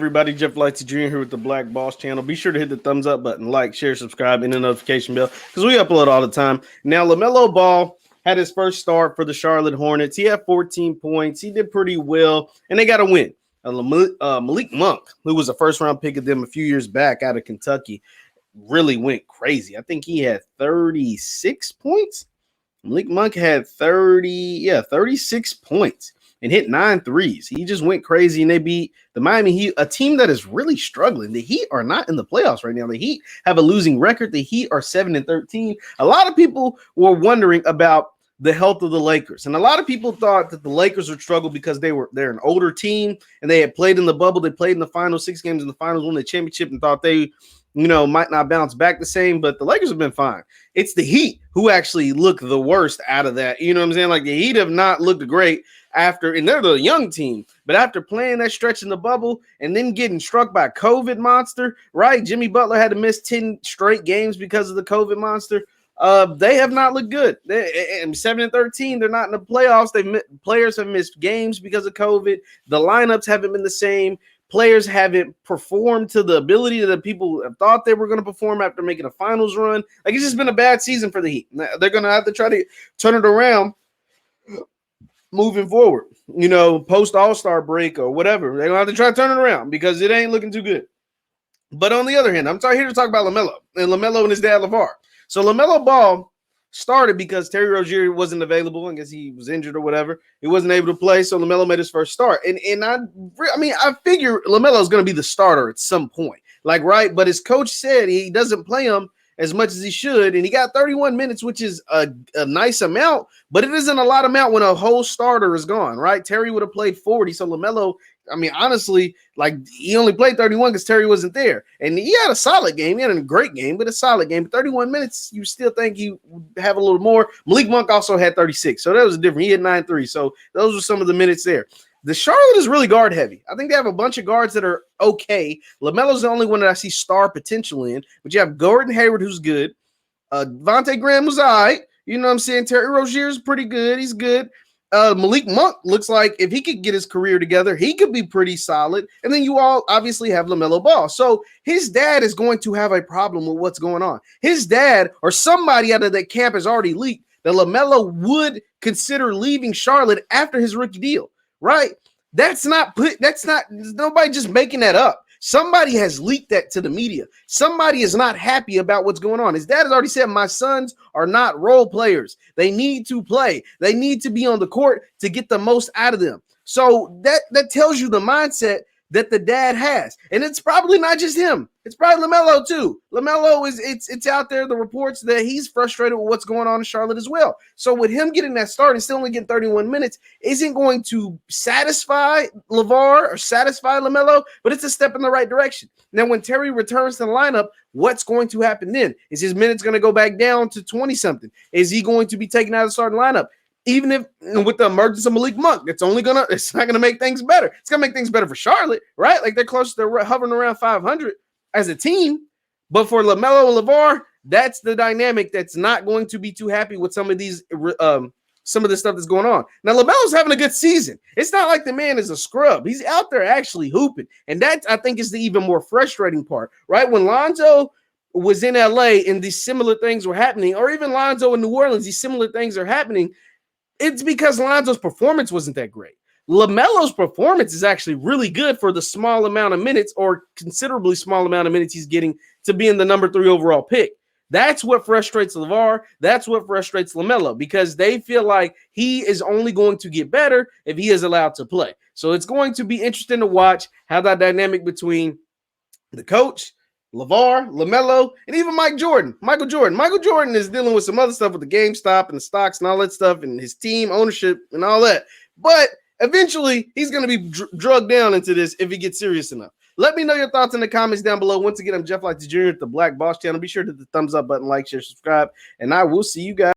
everybody? Jeff Lightsy Jr. here with the Black Boss channel. Be sure to hit the thumbs up button, like, share, subscribe, and the notification bell because we upload all the time. Now, Lamelo Ball had his first start for the Charlotte Hornets. He had 14 points. He did pretty well, and they got a win. Malik Monk, who was a first-round pick of them a few years back out of Kentucky, really went crazy. I think he had 36 points. Malik Monk had 36 points and hit 9 threes. He just went crazy, and they beat the Miami Heat, a team that is really struggling. The Heat are not in the playoffs right now. The Heat have a losing record. The Heat are 7-13. A lot of people were wondering about the health of the Lakers, and a lot of people thought that the Lakers would struggle because they're an older team, and they had played in the bubble. They played in the finals, 6 games in the finals, won the championship, and thought they might not bounce back the same, but the Lakers have been fine. It's the Heat who actually look the worst out of that. You know what I'm saying? Like, the Heat have not looked great after, and they're the young team, but after playing that stretch in the bubble and then getting struck by a COVID monster, right? Jimmy Butler had to miss 10 straight games because of the COVID monster. They have not looked good. They 7-13. They're not in the playoffs. Players have missed games because of COVID. The lineups haven't been the same. Players haven't performed to the ability that people have thought they were going to perform after making a finals run. Like, it's just been a bad season for the Heat. They're going to have to try to turn it around moving forward, post All-Star break or whatever. They're going to have to try to turn it around because it ain't looking too good. But on the other hand, I'm here to talk about Lamelo and his dad, Lavar. So Lamelo Ball started because Terry Rozier wasn't available. I guess he was injured or whatever. He wasn't able to play, so LaMelo made his first start. And I figure LaMelo is going to be the starter at some point, right? But his coach said he doesn't play him as much as he should, and he got 31 minutes, which is a nice amount, but it isn't a lot amount when a whole starter is gone, right? Terry would have played 40, so LaMelo, honestly, he only played 31 because Terry wasn't there. And he had a solid game. He had a great game, but a solid game. But 31 minutes, you still think you have a little more. Malik Monk also had 36, so that was different. He had 9 threes, so those were some of the minutes there. The Charlotte is really guard heavy. I think they have a bunch of guards that are okay. LaMelo's the only one that I see star potential in, but you have Gordon Hayward, who's good. Devontae Graham was all right. You know what I'm saying? Terry Rozier is pretty good. He's good. Malik Monk looks like if he could get his career together, he could be pretty solid. And then you all obviously have LaMelo Ball. So his dad is going to have a problem with what's going on. His dad or somebody out of that camp has already leaked that LaMelo would consider leaving Charlotte after his rookie deal, right? That's not nobody just making that up. Somebody has leaked that to the media. Somebody is not happy about what's going on. His dad has already said, my sons are not role players. They need to play. They need to be on the court to get the most out of them. So that tells you the mindset that the dad has. And it's probably not just him. It's probably LaMelo too. LaMelo it's out there, the reports that he's frustrated with what's going on in Charlotte as well. So with him getting that start and still only getting 31 minutes isn't going to satisfy Lavar or satisfy LaMelo, but it's a step in the right direction. Now, when Terry returns to the lineup, what's going to happen then? Is his minutes going to go back down to 20-something? Is he going to be taken out of the starting lineup? Even if with the emergence of Malik Monk, it's not gonna make things better. It's gonna make things better for Charlotte, right? Like they're hovering around 500 as a team. But for LaMelo and LaVar, that's the dynamic that's not going to be too happy with some of the stuff that's going on. Now, LaMelo's having a good season. It's not like the man is a scrub. He's out there actually hooping. And that, I think, is the even more frustrating part, right? When Lonzo was in LA and these similar things were happening, or even Lonzo in New Orleans, these similar things are happening, it's because Lonzo's performance wasn't that great. LaMelo's performance is actually really good for the small amount of minutes or considerably small amount of minutes he's getting to being the number 3 overall pick. That's what frustrates LaVar. That's what frustrates LaMelo because they feel like he is only going to get better if he is allowed to play. So it's going to be interesting to watch how that dynamic between the coach, LaVar, LaMelo, and even Michael Jordan. Michael Jordan is dealing with some other stuff with the GameStop and the stocks and all that stuff and his team ownership and all that. But eventually, he's going to be drugged down into this if he gets serious enough. Let me know your thoughts in the comments down below. Once again, I'm Jeff Lightsy Jr. at the Black Boss channel. Be sure to hit the thumbs up button, like, share, subscribe, and I will see you guys.